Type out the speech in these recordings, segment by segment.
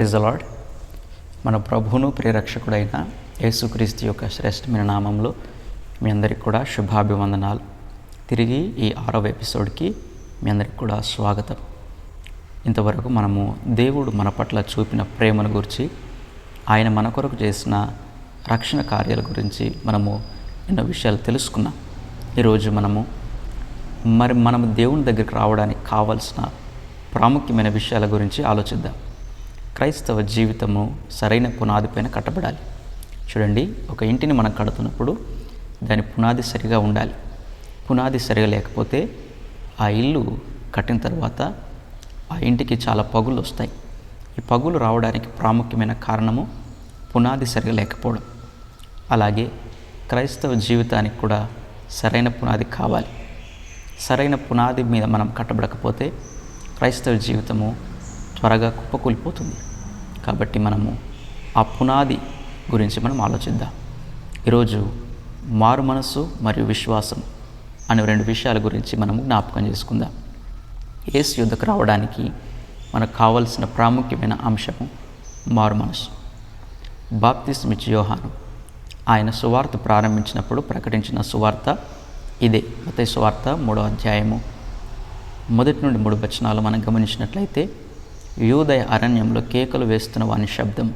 Praise the lord. మన ప్రభువును ప్రియరక్షకుడైన యేసుక్రీస్తు యొక్క శ్రేష్టమైన నామంలో మీ అందరికి కూడా శుభాభివందనాలు. తిరిగి ఈ 6వ ఎపిసోడ్కి మీ అందరికి కూడా స్వాగతం. ఇంతవరకు మనము దేవుడు మన పట్ల చూపిన ప్రేమను గురించి, ఆయన మన కొరకు చేసిన రక్షణ కార్యాల గురించి మనము ఎన్నో విషయాలు తెలుసుకున్నాం. ఈరోజు మనము దేవుని దగ్గరికి రావడానికి కావాల్సిన ప్రాముఖ్యమైన విషయాల గురించి ఆలోచిద్దాం. క్రైస్తవ జీవితము సరైన పునాది పైన కట్టబడాలి. చూడండి, ఒక ఇంటిని మనం కడుతున్నప్పుడు దాని పునాది సరిగా ఉండాలి. పునాది సరిగా లేకపోతే ఆ ఇల్లు కట్టిన తర్వాత ఆ ఇంటికి చాలా పగులు వస్తాయి. ఈ పగులు రావడానికి ప్రాముఖ్యమైన కారణము పునాది సరిగా లేకపోవడం. అలాగే క్రైస్తవ జీవితానికి కూడా సరైన పునాది కావాలి. సరైన పునాది మీద మనం కట్టబడకపోతే క్రైస్తవ జీవితము త్వరగా కుప్పకూలిపోతుంది. కాబట్టి మనము ఆ పునాది గురించి మనం ఆలోచిద్దాం. ఈరోజు మారు మనస్సు మరియు విశ్వాసం అనే 2 విషయాల గురించి మనము జ్ఞాపకం చేసుకుందాం. యేసు యుద్ధకు రావడానికి మనకు కావలసిన ప్రాముఖ్యమైన అంశము మారు మనస్సు. బాప్తిస్మిచ్చి యోహాను ఆయన సువార్త ప్రారంభించినప్పుడు ప్రకటించిన సువార్త ఇదే. మత్తయి సువార్త 3వ అధ్యాయము 1 నుండి 3 వచనాలు మనం గమనించినట్లయితే, యూదయ అరణ్యంలో కేకలు వేస్తున్న వాని శబ్దం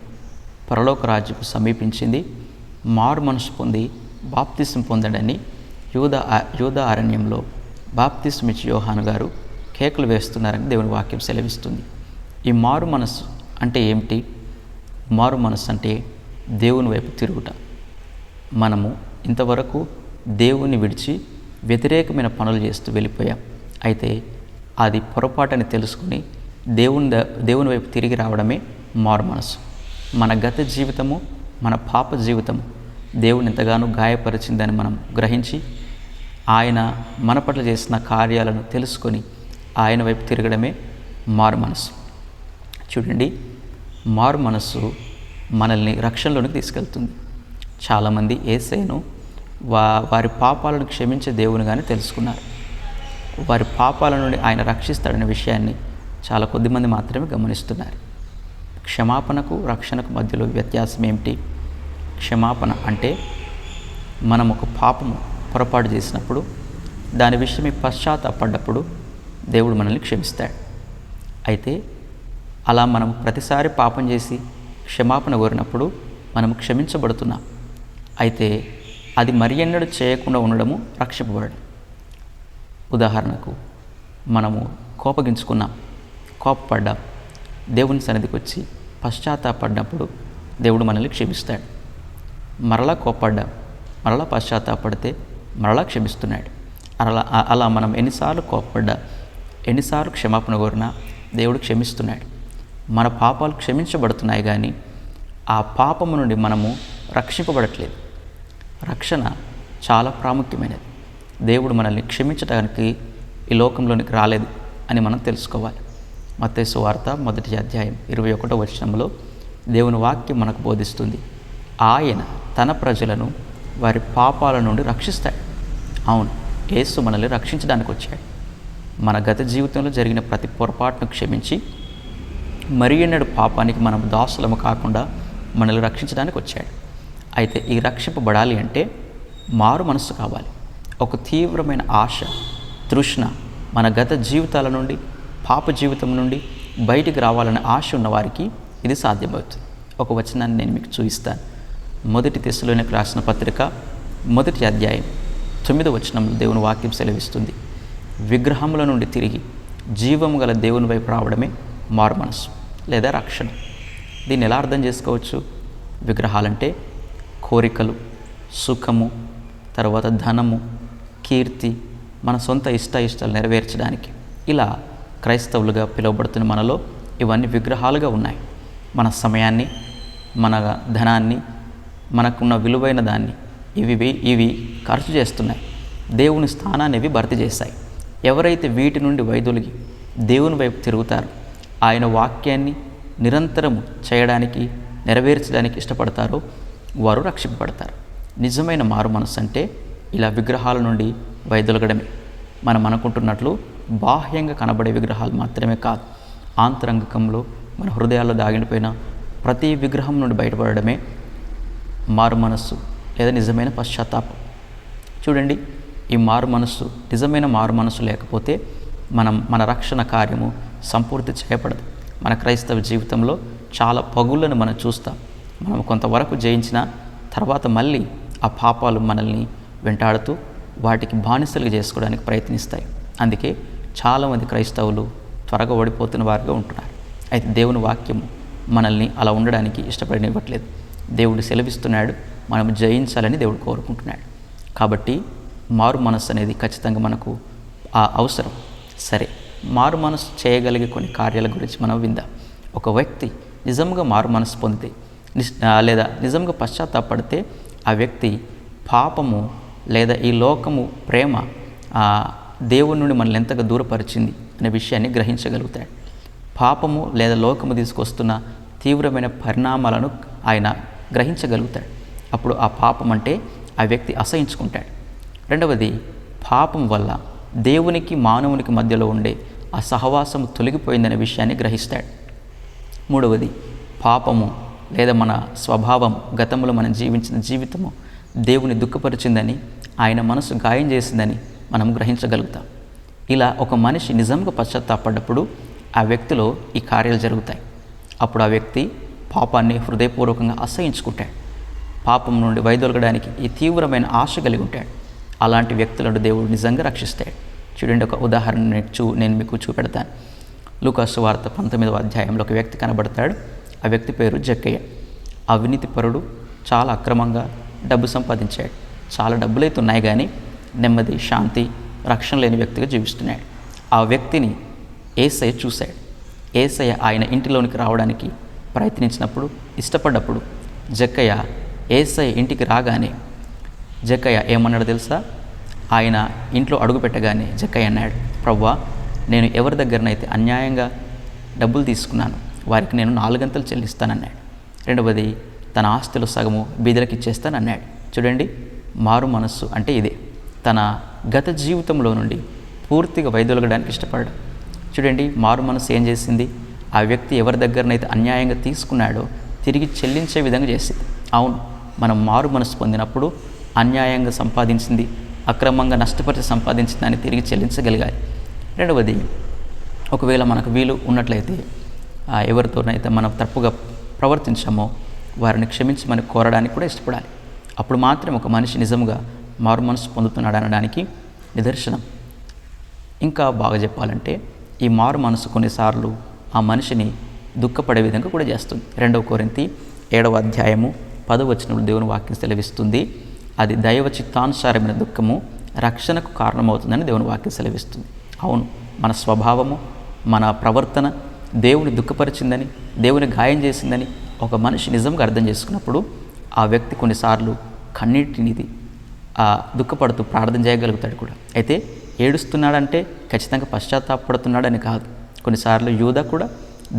పరలోక రాజ్యపు సమీపించింది, మారు మనసు పొంది బాప్తిసం పొందడని యూదా అరణ్యంలో బాప్తిస్మిచ్చి యోహాను గారు కేకలు వేస్తున్నారని దేవుని వాక్యం సెలవిస్తుంది. ఈ మారు మనసు అంటే ఏమిటి? మారు మనసు అంటే దేవుని వైపు తిరుగుట. మనము ఇంతవరకు దేవుని విడిచి వ్యతిరేకమైన పనులు చేస్తూ వెళ్ళిపోయాం. అయితే అది పొరపాటని తెలుసుకుని దేవుని వైపు తిరిగి రావడమే మారు మనసు. మన గత జీవితము, మన పాప జీవితము దేవుని ఎంతగానో గాయపరిచిందని మనం గ్రహించి ఆయన మన పట్ల చేసిన కార్యాలను తెలుసుకొని ఆయన వైపు తిరగడమే మారు మనసు. చూడండి, మారు మనసు మనల్ని రక్షణలోనికి తీసుకెళ్తుంది. చాలామంది యేసయ్యను వారి పాపాలను క్షమించే దేవునిగానే తెలుసుకున్నారు. వారి పాపాల నుండి ఆయన రక్షిస్తాడనే విషయాన్ని చాలా కొద్దిమంది మాత్రమే గమనిస్తున్నారు. క్షమాపణకు రక్షణకు మధ్యలో వ్యత్యాసం ఏమిటి? క్షమాపణ అంటే మనం ఒక పాపము పొరపాటు చేసినప్పుడు దాని విషయమై పశ్చాత్తాపడ్డప్పుడు దేవుడు మనల్ని క్షమిస్తాడు. అయితే అలా మనం ప్రతిసారి పాపం చేసి క్షమాపణ కోరినప్పుడు మనం క్షమించబడుతున్నాం. అయితే అది మరి ఎన్నడూ చేయకుండా ఉండడము రక్షింపబడడం. ఉదాహరణకు, మనము కోపగించుకున్నాం, కోపపడ్డాం, దేవుని సన్నిధికి వచ్చి పశ్చాత్తాపడినప్పుడు దేవుడు మనల్ని క్షమిస్తాడు. మరలా కోపడ్డాం, మరలా పశ్చాత్తాపడితే మరలా క్షమిస్తున్నాడు. అలా మనం ఎన్నిసార్లు కోపపడ్డా, ఎన్నిసార్లు క్షమాపణ కోరినా దేవుడు క్షమిస్తున్నాడు. మన పాపాలు క్షమించబడుతున్నాయి, కానీ ఆ పాపము నుండి మనము రక్షింపబడట్లేదు. రక్షణ చాలా ప్రాముఖ్యమైనది. దేవుడు మనల్ని క్షమించడానికి ఈ లోకంలోనికి రాలేదు అని మనం తెలుసుకోవాలి. మత్తయి సువార్త 1వ అధ్యాయం 21వ వచనంలో దేవుని వాక్యం మనకు బోధిస్తుంది, ఆయన తన ప్రజలను వారి పాపాల నుండి రక్షిస్తాడు. అవును, యేసు మనల్ని రక్షించడానికి వచ్చాడు. మన గత జీవితంలో జరిగిన ప్రతి పొరపాటును క్షమించి మరి ఎన్నడూ పాపానికి మనం దాసులము కాకుండా మనల్ని రక్షించడానికి వచ్చాడు. అయితే ఈ రక్షింపబడాలి అంటే మారు మనస్సు కావాలి. ఒక తీవ్రమైన ఆశ, తృష్ణ మన గత జీవితాల నుండి, పాప జీవితం నుండి బయటికి రావాలనే ఆశ ఉన్నవారికి ఇది సాధ్యమవుతుంది. ఒక వచనాన్ని నేను మీకు చూపిస్తాను. 1 తెస్సలోనికీయులకు రాసిన పత్రిక 1వ అధ్యాయం 9వ వచనంలో దేవుని వాక్యం సెలవిస్తుంది, విగ్రహముల నుండి తిరిగి జీవము గల దేవుని వైపు రావడమే మారు మనస్సు లేదా రక్షణ. దీన్ని ఎలా అర్థం చేసుకోవచ్చు? విగ్రహాలంటే కోరికలు, సుఖము, తర్వాత ధనము, కీర్తి, మన సొంత ఇష్టాలు నెరవేర్చడానికి. ఇలా క్రైస్తవులుగా పిలువబడుతున్న మనలో ఇవన్నీ విగ్రహాలుగా ఉన్నాయి. మన సమయాన్ని, మన ధనాన్ని, మనకున్న విలువైన దాన్ని ఇవి ఖర్చు చేస్తున్నాయి. దేవుని స్థానాన్ని ఇవి భర్తీ చేశాయి. ఎవరైతే వీటి నుండి వైదొలిగి దేవుని వైపు తిరుగుతారో, ఆయన వాక్యాన్ని నిరంతరము చేయడానికి, నెరవేర్చడానికి ఇష్టపడతారో వారు రక్షింపబడతారు. నిజమైన మారు మనసు అంటే ఇలా విగ్రహాల నుండి వైదొలగడమే. మనం అనుకుంటున్నట్లు బాహ్యంగా కనబడే విగ్రహాలు మాత్రమే కాదు, ఆంతరంగికంలో మన హృదయాల్లో దాగిపోయిన ప్రతి విగ్రహం నుండి బయటపడడమే మారు మనస్సు లేదా నిజమైన పశ్చాత్తాపం. చూడండి, ఈ మారు మనస్సు, నిజమైన మారు మనస్సు లేకపోతే మన రక్షణ కార్యము సంపూర్తి చేయబడదు. మన క్రైస్తవ జీవితంలో చాలా పగుళ్ళను మనం చూస్తాం. మనం కొంతవరకు జయించిన తర్వాత మళ్ళీ ఆ పాపాలు మనల్ని వెంటాడుతూ వాటికి బానిసలుగా చేసుకోవడానికి ప్రయత్నిస్తాయి. అందుకే చాలామంది క్రైస్తవులు త్వరగా ఓడిపోతున్న వారిగా ఉంటున్నారు. అయితే దేవుని వాక్యము మనల్ని అలా ఉండడానికి ఇష్టపడనివ్వట్లేదు. దేవుడు సెలవిస్తున్నాడు, మనం జయించాలని దేవుడు కోరుకుంటున్నాడు. కాబట్టి మారు మనస్సు అనేది ఖచ్చితంగా మనకు అవసరం. సరే, మారు మనస్సు చేయగలిగే కొన్ని కార్యాల గురించి మనం విందాం. ఒక వ్యక్తి నిజంగా మారు మనస్సు పొందితే లేదా నిజంగా పశ్చాత్తాపడితే ఆ వ్యక్తి పాపము లేదా ఈ లోకము ప్రేమ దేవుని నుండి మనల్ని ఎంతగా దూరపరిచింది అనే విషయాన్ని గ్రహించగలుగుతాడు. పాపము లేదా లోకము తీసుకొస్తున్న తీవ్రమైన పరిణామాలను ఆయన గ్రహించగలుగుతాడు. అప్పుడు ఆ పాపం అంటే ఆ వ్యక్తి అసహించుకుంటాడు. రెండవది, పాపం వల్ల దేవునికి మానవునికి మధ్యలో ఉండే ఆ సహవాసం తొలగిపోయిందనే విషయాన్ని గ్రహిస్తాడు. మూడవది, పాపము లేదా మన స్వభావం, గతంలో మనం జీవించిన జీవితము దేవుని దుఃఖపరిచిందని, ఆయన మనసు గాయం చేసిందని మనం గ్రహించగలుగుతాం. ఇలా ఒక మనిషి నిజంగా పశ్చాత్తాపడ్డప్పుడు ఆ వ్యక్తిలో ఈ కార్యాలు జరుగుతాయి. అప్పుడు ఆ వ్యక్తి పాపాన్ని హృదయపూర్వకంగా అసహించుకుంటాడు. పాపం నుండి వైదొలగడానికి ఈ తీవ్రమైన ఆశ కలిగి ఉంటాడు. అలాంటి వ్యక్తులను దేవుడు నిజంగా రక్షిస్తాడు. చూడండి, ఒక ఉదాహరణ నేను మీకు చూపెడతాను. లూకాసు సువార్త 19వ అధ్యాయంలో ఒక వ్యక్తి కనబడతాడు. ఆ వ్యక్తి పేరు జక్కయ్య. అవినీతిపరుడు, చాలా అక్రమంగా డబ్బు సంపాదించాడు. చాలా డబ్బులైతే ఉన్నాయి కానీ నెమ్మది, శాంతి, రక్షణ లేని వ్యక్తిగా జీవిస్తున్నాడు. ఆ వ్యక్తిని యేసయ్య చూశాడు. యేసయ్య ఆయన ఇంటిలోనికి రావడానికి ప్రయత్నించినప్పుడు, ఇష్టపడ్డప్పుడు జక్కయ్య యేసయ్య ఇంటికి రాగానే జక్కయ్య ఏమన్నాడు తెలుసా? ఆయన ఇంట్లో అడుగు పెట్టగానే జక్కయ్య అన్నాడు, ప్రభువా, నేను ఎవరి దగ్గరనైతే అన్యాయంగా డబ్బులు తీసుకున్నాను వారికి నేను 4 గంటలు చెల్లిస్తానన్నాడు. రెండవది, తన ఆస్తులు సగము బీదలకు ఇచ్చేస్తానన్నాడు. చూడండి, మారు మనస్సు అంటే ఇదే. తన గత జీవితంలో నుండి పూర్తిగా వైదొలగడానికి ఇష్టపడ్డాడు. చూడండి, మారు మనస్సు ఏం చేసింది? ఆ వ్యక్తి ఎవరి దగ్గరనైతే అన్యాయంగా తీసుకున్నాడో తిరిగి చెల్లించే విధంగా చేసింది. అవును, మనం మారు మనస్సు పొందినప్పుడు అన్యాయంగా సంపాదించింది, అక్రమంగా నష్టపరిచి సంపాదించిన దాన్ని తిరిగి చెల్లించగలిగాలి. రెండవది, ఒకవేళ మనకు వీలు ఉన్నట్లయితే ఎవరితోనైతే మనం తప్పుగా ప్రవర్తించామో వారిని క్షమించమని కోరడానికి కూడా ఇష్టపడాలి. అప్పుడు మాత్రం ఒక మనిషి నిజంగా మారు మనసు పొందుతున్నాడు అనడానికి నిదర్శనం. ఇంకా బాగా చెప్పాలంటే ఈ మారు మనసు కొన్నిసార్లు ఆ మనిషిని దుఃఖపడే విధంగా కూడా చేస్తుంది. 2 కొరింథీ 7వ అధ్యాయము 10వ వచనంలో దేవుని వాక్యం సెలవిస్తుంది, అది దైవ చిత్తానుసారమైన దుఃఖము రక్షణకు కారణమవుతుందని దేవుని వాక్యం సెలవిస్తుంది. అవును, మన స్వభావము, మన ప్రవర్తన దేవుని దుఃఖపరిచిందని, దేవుని గాయం చేసిందని ఒక మనిషి నిజంగా అర్థం చేసుకున్నప్పుడు ఆ వ్యక్తి కొన్నిసార్లు కన్నీటిని దుఃఖపడుతూ ప్రార్థన చేయగలుగుతాడు కూడా. అయితే ఏడుస్తున్నాడంటే ఖచ్చితంగా పశ్చాత్తాపడుతున్నాడని కాదు. కొన్నిసార్లు యూదా కూడా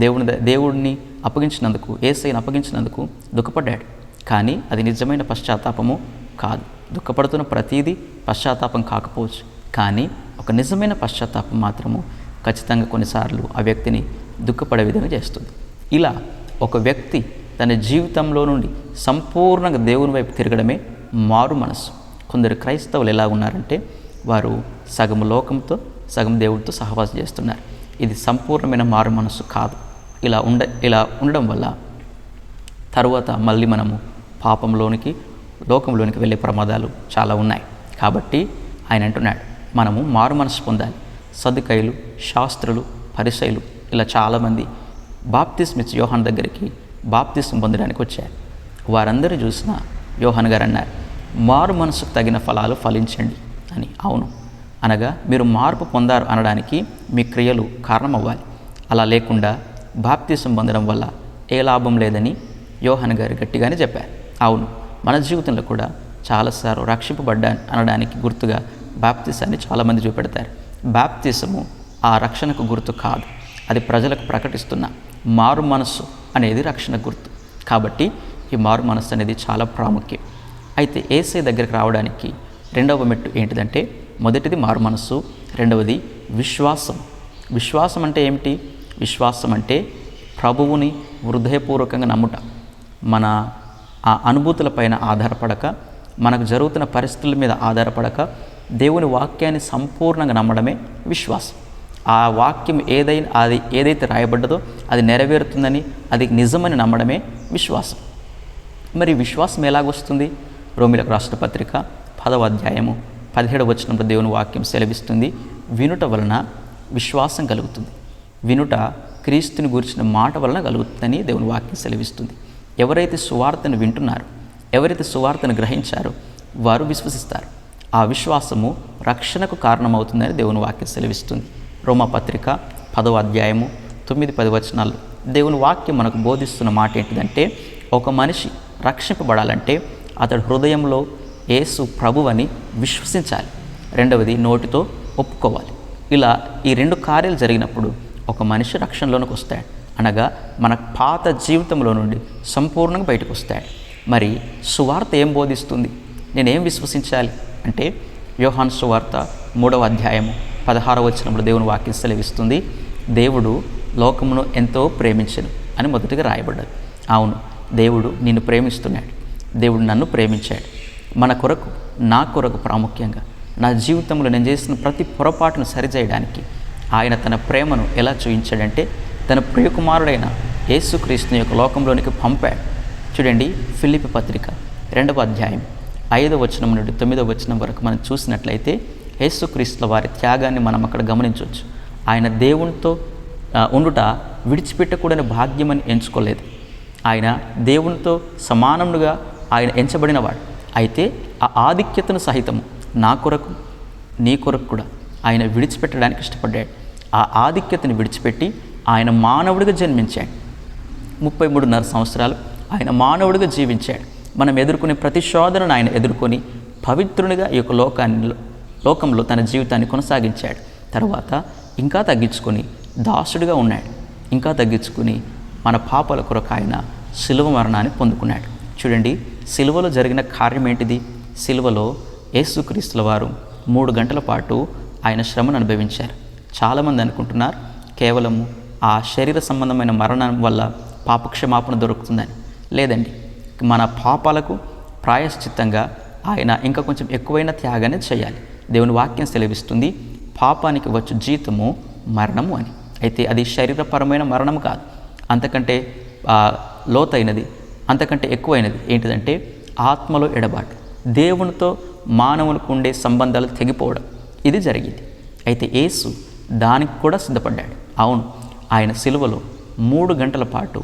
దేవుడిని అప్పగించినందుకు, యేసయ్యను అప్పగించినందుకు దుఃఖపడ్డాడు. కానీ అది నిజమైన పశ్చాత్తాపము కాదు. దుఃఖపడుతున్న ప్రతీదీ పశ్చాత్తాపం కాకపోవచ్చు, కానీ ఒక నిజమైన పశ్చాత్తాపం మాత్రము ఖచ్చితంగా కొన్నిసార్లు ఆ వ్యక్తిని దుఃఖపడే విధంగా చేస్తుంది. ఇలా ఒక వ్యక్తి తన జీవితంలో నుండి సంపూర్ణంగా దేవుని వైపు తిరగడమే మారు మనస్సు. కొందరు క్రైస్తవులు ఎలా ఉన్నారంటే వారు సగం లోకంతో సగం దేవుడితో సహవాసం చేస్తున్నారు. ఇది సంపూర్ణమైన మారు మనస్సు కాదు. ఇలా ఉండడం వల్ల తరువాత మళ్ళీ మనము పాపంలోనికి, లోకంలోనికి వెళ్ళే ప్రమాదాలు చాలా ఉన్నాయి. కాబట్టి ఆయన అంటున్నాడు, మనము మారు మనస్సు పొందాలి. సదుకైలు, శాస్త్రులు, పరిసయ్యులు ఇలా చాలామంది బాప్తిస్మ ఇచ్చి యోహాను దగ్గరికి బాప్తిస్మ పొందడానికి వచ్చారు. వారందరూ చూసిన యోహాను గారు అన్నారు, మారు మనసుకు తగిన ఫలాలు ఫలించండి అని. అవును, అనగా మీరు మార్పు పొందారు అనడానికి మీ క్రియలు కారణం అవ్వాలి. అలా లేకుండా బాప్తిస్మ పొందడం వల్ల ఏ లాభం లేదని యోహాను గారు గట్టిగానే చెప్పారు. అవును, మన జీవితంలో కూడా చాలాసార్లు రక్షింపబడ్డా అనడానికి గుర్తుగా బాప్తిసాన్ని చాలామంది చూపెడతారు. బాప్తిసము ఆ రక్షణకు గుర్తు కాదు, అది ప్రజలకు ప్రకటిస్తున్న మారు మనస్సు అనేది రక్షణ గుర్తు. కాబట్టి ఈ మారు మనస్సు అనేది చాలా ప్రాముఖ్యం. అయితే యేసయ్య దగ్గరికి రావడానికి రెండవ మెట్టు ఏంటిదంటే, మొదటిది మారు మనస్సు, రెండవది విశ్వాసం. విశ్వాసం అంటే ఏమిటి? విశ్వాసం అంటే ప్రభువుని హృదయపూర్వకంగా నమ్ముట, మన ఆ అనుభూతులపైన ఆధారపడక, మనకు జరుగుతున్న పరిస్థితుల మీద ఆధారపడక దేవుని వాక్యాన్ని సంపూర్ణంగా నమ్మడమే విశ్వాసం. ఆ వాక్యం ఏదైతే రాయబడ్డదో అది నెరవేరుతుందని, అది నిజమని నమ్మడమే విశ్వాసం. మరి విశ్వాసం ఎలాగొస్తుంది? రోమీయులకు రాసిన పత్రిక 10వ అధ్యాయము 17వ వచనంలో దేవుని వాక్యం సెలవిస్తుంది, వినుట వలన విశ్వాసం కలుగుతుంది, వినుట క్రీస్తుని గురించిన మాట వలన కలుగుతుందని దేవుని వాక్యం సెలవిస్తుంది. ఎవరైతే సువార్తను వింటున్నారో, ఎవరైతే సువార్తను గ్రహించారో వారు విశ్వసిస్తారు. ఆ విశ్వాసము రక్షణకు కారణమవుతుందని దేవుని వాక్యం సెలవిస్తుంది. రోమా పత్రిక 10వ అధ్యాయము 9-10 వచనాలు దేవుని వాక్యం మనకు బోధిస్తున్న మాట ఏంటిదంటే, ఒక మనిషి రక్షింపబడాలంటే అతడు హృదయంలో యేసు ప్రభువని విశ్వసించాలి, రెండవది నోటితో ఒప్పుకోవాలి. ఇలా ఈ 2 కార్యాలు జరిగినప్పుడు ఒక మనిషి రక్షణలోనికి వస్తాడు, అనగా మన పాత జీవితంలో నుండి సంపూర్ణంగా బయటకు వస్తాడు. మరి సువార్త ఏం బోధిస్తుంది? నేనేం విశ్వసించాలి అంటే, యోహాను సువార్త 3వ అధ్యాయము 16వ వచనంలో దేవుని వాక్యం సెలవిస్తుంది, దేవుడు లోకమును ఎంతో ప్రేమించెను అని మొదటిగా రాయబడ్డది. అవును, దేవుడు నిన్ను ప్రేమిస్తున్నాడు, దేవుడు నన్ను ప్రేమించాడు. మన కొరకు, నా కొరకు ప్రాముఖ్యంగా నా జీవితంలో నేను చేసిన ప్రతి పొరపాటును సరిచేయడానికి ఆయన తన ప్రేమను ఎలా చూపించాడంటే, తన ప్రియకుమారుడైన యేసుక్రీస్తుని యొక్క లోకంలోనికి పంపాడు. చూడండి, ఫిలిప్పీ పత్రిక 2వ అధ్యాయం 5వ వచనం నుండి 9వ వచనం వరకు మనం చూసినట్లయితే యేసుక్రీస్తుల వారి త్యాగాన్ని మనం అక్కడ గమనించవచ్చు. ఆయన దేవునితో ఉండుట విడిచిపెట్టకూడని భాగ్యమని ఎంచుకోలేదు. ఆయన దేవునితో సమానముగా ఆయన ఎంచబడినవాడు. అయితే ఆ ఆధిక్యతను సహితము నా కొరకు, నీ కొరకు కూడా ఆయన విడిచిపెట్టడానికి ఇష్టపడ్డాడు. ఆ ఆధిక్యతను విడిచిపెట్టి ఆయన మానవుడిగా జన్మించాడు. 33.5 సంవత్సరాలు ఆయన మానవుడిగా జీవించాడు. మనం ఎదుర్కొనే ప్రతి శోధనను ఆయన ఎదుర్కొని పవిత్రునిగా ఈ యొక్క లోకంలో తన జీవితాన్ని కొనసాగించాడు. తర్వాత ఇంకా తగ్గించుకొని దాసుడిగా ఉన్నాడు. ఇంకా తగ్గించుకుని మన పాపాల కొరకు ఆయన శిలువ మరణాన్ని పొందుకున్నాడు. చూడండి, శిలువలో జరిగిన కార్యం ఏంటిది? శిలువలో యేసుక్రీస్తుల వారు 3 గంటల పాటు ఆయన శ్రమను అనుభవించారు. చాలామంది అనుకుంటున్నారు కేవలము ఆ శరీర సంబంధమైన మరణం వల్ల పాపక్షమాపణ దొరుకుతుందని. లేదండి, మన పాపాలకు ప్రాయశ్చిత్తంగా ఆయన ఇంకా కొంచెం ఎక్కువైన త్యాగాన్ని చేయాలి. దేవుని వాక్యం సెలవిస్తుంది, పాపానికి వచ్చు జీతము మరణము అని. అయితే అది శరీరపరమైన మరణం కాదు, అంతకంటే లోతైనది, అంతకంటే ఎక్కువైనది ఏంటిదంటే ఆత్మలో ఎడబాటు, దేవునితో మానవునికి ఉండే సంబంధాలు తెగిపోవడం. ఇది జరిగింది. అయితే యేసు దానికి కూడా సిద్ధపడ్డాడు. అవును, ఆయన సిలువలో 3 గంటల పాటు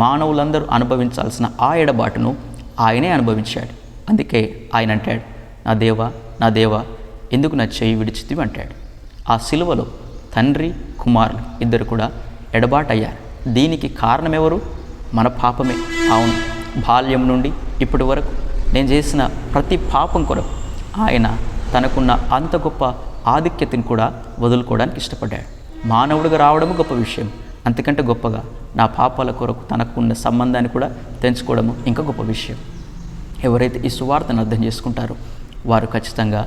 మానవులందరూ అనుభవించాల్సిన ఆ ఎడబాటును ఆయనే అనుభవించాడు. అందుకే ఆయన అంటాడు, నా దేవా, నా దేవా, ఎందుకు నా చేయి విడిచితివి అంటాడు. ఆ సిలువలో తండ్రి కుమారులు ఇద్దరు కూడా ఎడబాటయ్యారు. దీనికి కారణమెవరు? మన పాపమే. అవును, బాల్యం నుండి ఇప్పటి వరకు నేను చేసిన ప్రతి పాపం కొరకు ఆయన తనకున్న అంత గొప్ప ఆధిక్యతను కూడా వదులుకోవడానికి ఇష్టపడ్డాడు. మానవుడిగా రావడము గొప్ప విషయం, అంతకంటే గొప్పగా నా పాపాల కొరకు తనకున్న సంబంధాన్ని కూడా తెంచుకోవడము ఇంకా గొప్ప విషయం. ఎవరైతే ఈ సువార్తను అర్థం చేసుకుంటారో వారు ఖచ్చితంగా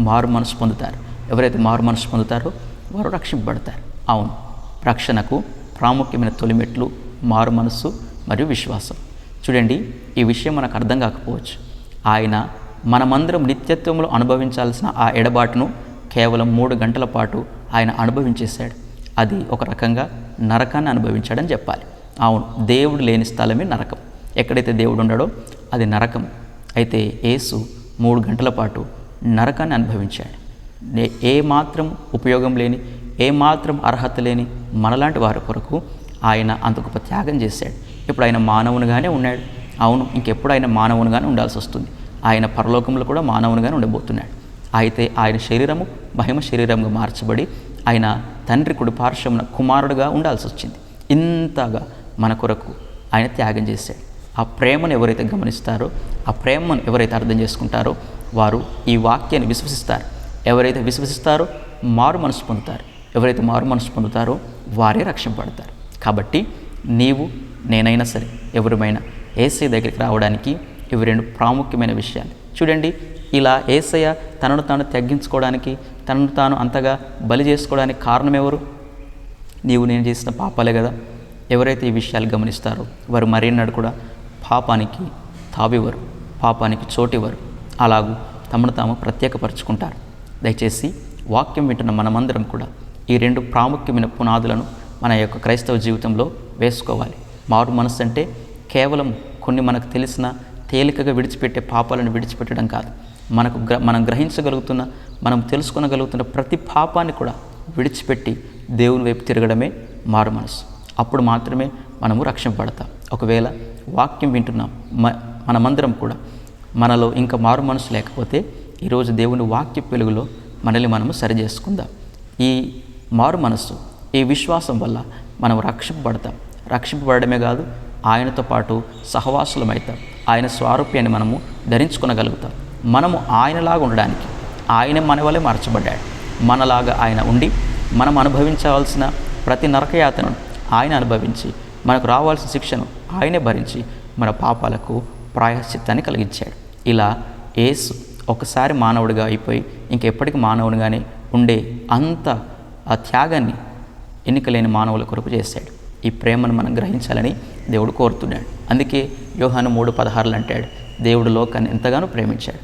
మారు మనసు పొందుతారు. ఎవరైతే మారు మనసు పొందుతారో వారు రక్షింపబడతారు. అవును, రక్షణకు ప్రాముఖ్యమైన తొలిమెట్లు మారు మనస్సు మరియు విశ్వాసం. చూడండి, ఈ విషయం మనకు అర్థం కాకపోవచ్చు. ఆయన మనమందరం నిత్యత్వంలో అనుభవించాల్సిన ఆ ఎడబాటును కేవలం 3 గంటల పాటు ఆయన అనుభవించేశాడు. అది ఒక రకంగా నరకాన్ని అనుభవించాడని చెప్పాలి. అవును, దేవుడు లేని స్థలమే నరకం. ఎక్కడైతే దేవుడు ఉన్నాడో అది నరకం. అయితే యేసు 3 గంటల పాటు నరకాన్ని అనుభవించాడు. ఏమాత్రం ఉపయోగం లేని, ఏమాత్రం అర్హత లేని మనలాంటి వారి కొరకు ఆయన అంత గొప్ప త్యాగం చేశాడు. ఇప్పుడు ఆయన మానవునిగానే ఉన్నాడు. అవును, ఇంకెప్పుడు ఆయన మానవునిగానే ఉండాల్సి వస్తుంది. ఆయన పరలోకంలో కూడా మానవునిగానే ఉండబోతున్నాడు. అయితే ఆయన శరీరము మహిమ శరీరంగా మార్చబడి ఆయన తండ్రి కుడి పార్శ్వమున కుమారుడుగా ఉండాల్సి వచ్చింది. ఇంతగా మన కొరకు ఆయన త్యాగం చేశాడు. ఆ ప్రేమను ఎవరైతే గమనిస్తారో, ఆ ప్రేమను ఎవరైతే అర్థం చేసుకుంటారో వారు ఈ వాక్యాన్ని విశ్వసిస్తారు. ఎవరైతే విశ్వసిస్తారో మారు మనసు పొందుతారు. ఎవరైతే మారు మనసు పొందుతారో వారే రక్షింపబడతారు. కాబట్టి నీవు, నేనైనా సరే ఎవరిమైనా యేసయ్య దగ్గరికి రావడానికి ఇవి 2 ప్రాముఖ్యమైన విషయాలు. చూడండి, ఇలా యేసయ్య తనను తాను తగ్గించుకోవడానికి, తనను తాను అంతగా బలి చేసుకోవడానికి కారణం ఎవరు? నీవు నేను చేసిన పాపాలే కదా. ఎవరైతే ఈ విషయాలు గమనిస్తారో వారు మరేనాడు కూడా పాపానికి తావివ్వరు, పాపానికి చోటివ్వరు, అలాగూ తమను తాము ప్రత్యేకపరుచుకుంటారు. దయచేసి వాక్యం వింటున్న మనమందరం కూడా ఈ 2 ప్రాముఖ్యమైన పునాదులను మన యొక్క క్రైస్తవ జీవితంలో వేసుకోవాలి. మారు మనస్సు అంటే కేవలం కొన్ని మనకు తెలిసిన తేలికగా విడిచిపెట్టే పాపాలను విడిచిపెట్టడం కాదు. మనం గ్రహించగలుగుతున్న, మనం తెలుసుకొనగలుగుతున్న ప్రతి పాపాన్ని కూడా విడిచిపెట్టి దేవుని వైపు తిరగడమే మారు మనసు. అప్పుడు మాత్రమే మనము రక్షింపబడతాం. ఒకవేళ వాక్యం వింటున్నాం, మనమందరం కూడా మనలో ఇంకా మారు మనసు లేకపోతే ఈరోజు దేవుని వాక్య వెలుగులో మనల్ని మనము సరి చేసుకుందాం. ఈ మారు మనస్సు, ఈ విశ్వాసం వల్ల మనం రక్షింపబడమే కాదు, ఆయనతో పాటు సహవాసులమవుతాం. ఆయన స్వారూప్యాన్ని మనము ధరించుకొనగలుగుతాం. మనము ఆయనలాగా ఉండడానికి ఆయన మన వలె మార్చబడ్డాడు. మనలాగా ఆయన ఉండి మనం అనుభవించవలసిన ప్రతి నరకయాతనను ఆయన అనుభవించి, మనకు రావాల్సిన శిక్షను ఆయనే భరించి మన పాపాలకు ప్రాయశ్చిత్తాన్ని కలిగించాడు. ఇలా యేసు ఒకసారి మానవుడిగా అయిపోయి ఇంకెప్పటికీ మానవుడిగానే ఉండే అంత ఆ త్యాగాన్ని ఎన్నికలేని మానవుల కొరకు చేశాడు. ఈ ప్రేమను మనం గ్రహించాలని దేవుడు కోరుతున్నాడు. అందుకే యోహాను 3:16 అంటాడు, దేవుడు లోకాన్ని ఎంతగానో ప్రేమించాడు,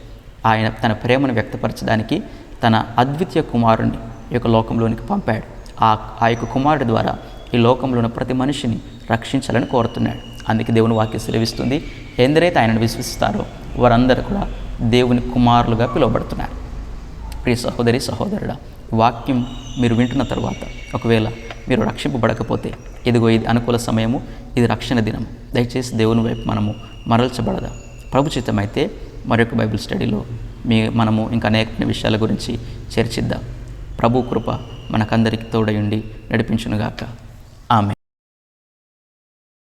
ఆయన తన ప్రేమను వ్యక్తపరచడానికి తన అద్వితీయ కుమారుని ఈ యొక్క లోకంలోనికి పంపాడు. ఆ యొక్క కుమారుడి ద్వారా ఈ లోకంలో ఉన్న ప్రతి మనిషిని రక్షించాలని కోరుతున్నాడు. అందుకే దేవుని వాక్యం సెలవిస్తుంది, ఎందరైతే ఆయనను విశ్వసిస్తారో వారందరూ కూడా దేవుని కుమారులుగా పిలువబడుతున్నారు. ప్రియ సహోదరి సహోదరుడా, వాక్యం మీరు వింటున్న తర్వాత ఒకవేళ మీరు రక్షింపబడకపోతే ఇదిగో ఇది అనుకూల సమయము, ఇది రక్షణ దినం. దయచేసి దేవుని వైపు మనము మరల్చబడదాం. ప్రభుచితమైతే మరొక బైబిల్ స్టడీలో మనము ఇంకా అనేక విషయాల గురించి చర్చిద్దాం. ప్రభు కృప మనకందరికీ తోడయుండి నడిపించునుగాక. ఆమె.